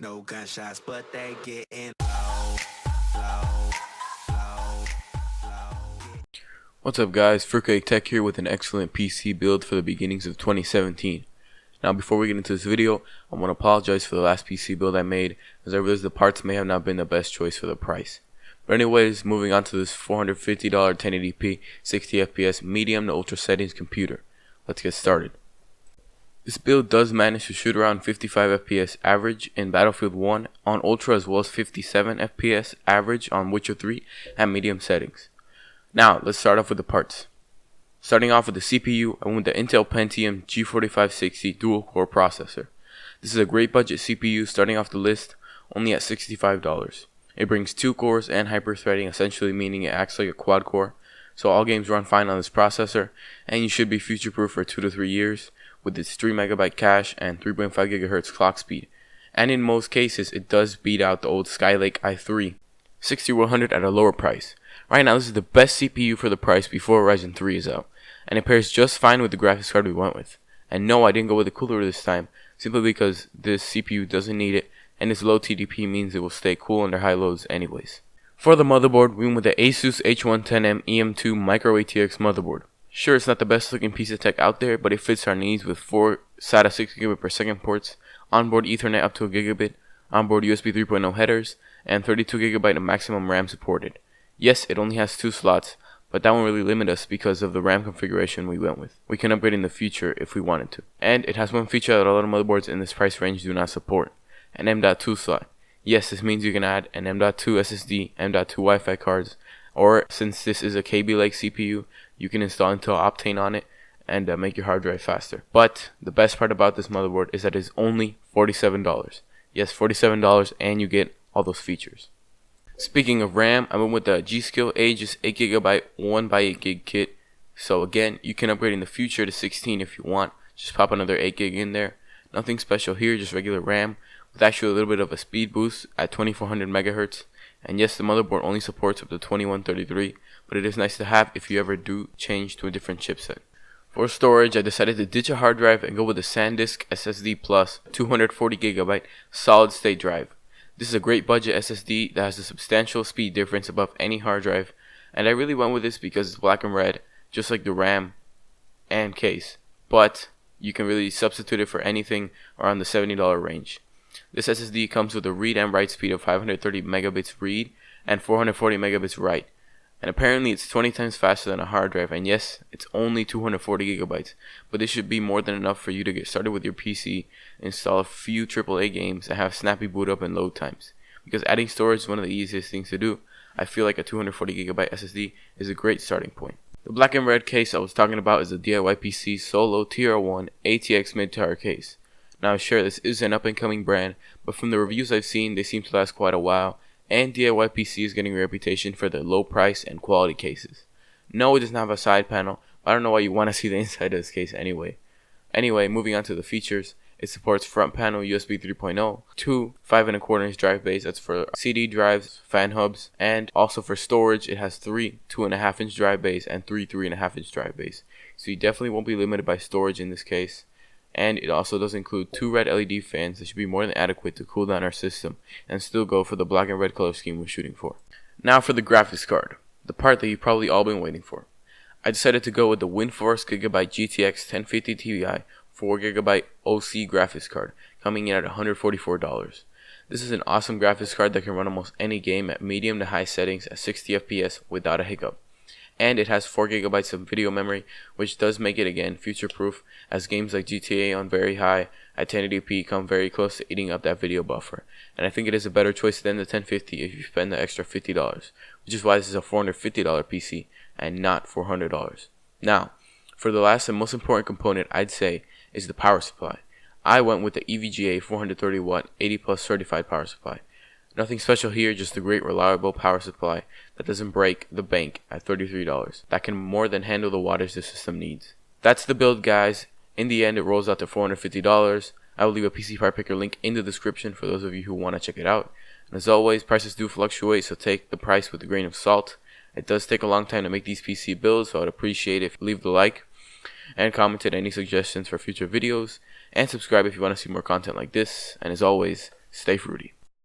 No gunshots, but they getting low, low, low, low. What's up guys, FruitCakeTech here with an excellent PC build for the beginnings of 2017. Now before we get into this video, I want to apologize for the last PC build I made, as I realized the parts may have not been the best choice for the price. But anyways, moving on to this $450 1080p 60fps medium to ultra settings computer. Let's get started. This build does manage to shoot around 55 FPS average in Battlefield 1 on ultra, as well as 57 FPS average on Witcher 3 at medium settings. Now let's start off with the parts. Starting off with the CPU, I went with the Intel Pentium G4560 dual core processor. This is a great budget CPU starting off the list only at $65. It brings 2 cores and hyper-threading, essentially meaning it acts like a quad core, so all games run fine on this processor, and you should be future-proof for 2 to 3 years with its 3MB cache and 3.5 GHz clock speed. And in most cases, it does beat out the old Skylake i3 6100 at a lower price. Right now, this is the best CPU for the price before Ryzen 3 is out, and it pairs just fine with the graphics card we went with. And no, I didn't go with the cooler this time, simply because this CPU doesn't need it, and its low TDP means it will stay cool under high loads anyways. For the motherboard, we went with the Asus H110M EM2 Micro ATX motherboard. Sure, it's not the best looking piece of tech out there, but it fits our needs with 4 SATA 6GB/s ports, onboard Ethernet up to 1 gigabit, onboard USB 3.0 headers, and 32GB of maximum RAM supported. Yes, it only has 2 slots, but that won't really limit us because of the RAM configuration we went with. We can upgrade in the future if we wanted to. And it has one feature that a lot of motherboards in this price range do not support: an M.2 slot. Yes, this means you can add an M.2 SSD, M.2 Wi-Fi cards, or since this is a Kaby Lake CPU, you can install Intel Optane on it and make your hard drive faster. But the best part about this motherboard is that it's only $47. Yes, $47, and you get all those features. Speaking of RAM, I went with the G-Skill Aegis 8GB 1x8GB kit. So again, you can upgrade in the future to 16 if you want. Just pop another 8GB in there. Nothing special here, just regular RAM, with actually a little bit of a speed boost at 2400 MHz. And yes, the motherboard only supports up to 2133, but it is nice to have if you ever do change to a different chipset. For storage, I decided to ditch a hard drive and go with the SanDisk SSD Plus 240GB solid state drive. This is a great budget SSD that has a substantial speed difference above any hard drive, and I really went with this because it's black and red, just like the RAM and case, but you can really substitute it for anything around the $70 range. This SSD comes with a read and write speed of 530 megabits read and 440 megabits write, and apparently it's 20 times faster than a hard drive. And yes, it's only 240 gigabytes, but this should be more than enough for you to get started with your PC, install a few AAA games, and have snappy boot up and load times. Because adding storage is one of the easiest things to do, I feel like a 240 gigabyte SSD is a great starting point. The black and red case I was talking about is the DIY PC Solo TR1 ATX mid-tower case. Now sure, this is an up-and-coming brand, but from the reviews I've seen, they seem to last quite a while, and DIY PC is getting a reputation for their low price and quality cases. No, it does not have a side panel, but I don't know why you want to see the inside of this case anyway. Anyway, moving on to the features, it supports front panel USB 3.0, 2 5.25" drive bays, that's for CD drives, fan hubs, and also for storage, it has 3 2.5" drive bays and 3 3.5" drive bays. So you definitely won't be limited by storage in this case. And it also does include 2 red LED fans that should be more than adequate to cool down our system and still go for the black and red color scheme we're shooting for. Now for the graphics card, the part that you've probably all been waiting for. I decided to go with the WindForce Gigabyte GTX 1050 Ti 4GB OC graphics card, coming in at $144. This is an awesome graphics card that can run almost any game at medium to high settings at 60 FPS without a hiccup. And it has 4GB of video memory, which does make it again future proof, as games like GTA on very high at 1080p come very close to eating up that video buffer. And I think it is a better choice than the 1050 if you spend the extra $50, which is why this is a $450 PC and not $400. Now, for the last and most important component, I'd say, is the power supply. I went with the EVGA 430W 80+ certified power supply. Nothing special here, just a great reliable power supply that doesn't break the bank at $33. That can more than handle the wattage the system needs. That's the build, guys. In the end, it rolls out to $450. I will leave a PC Part Picker link in the description for those of you who want to check it out. And as always, prices do fluctuate, so take the price with a grain of salt. It does take a long time to make these PC builds, so I'd appreciate if you leave the like and commented any suggestions for future videos, and subscribe if you want to see more content like this. And as always, Stay fruity.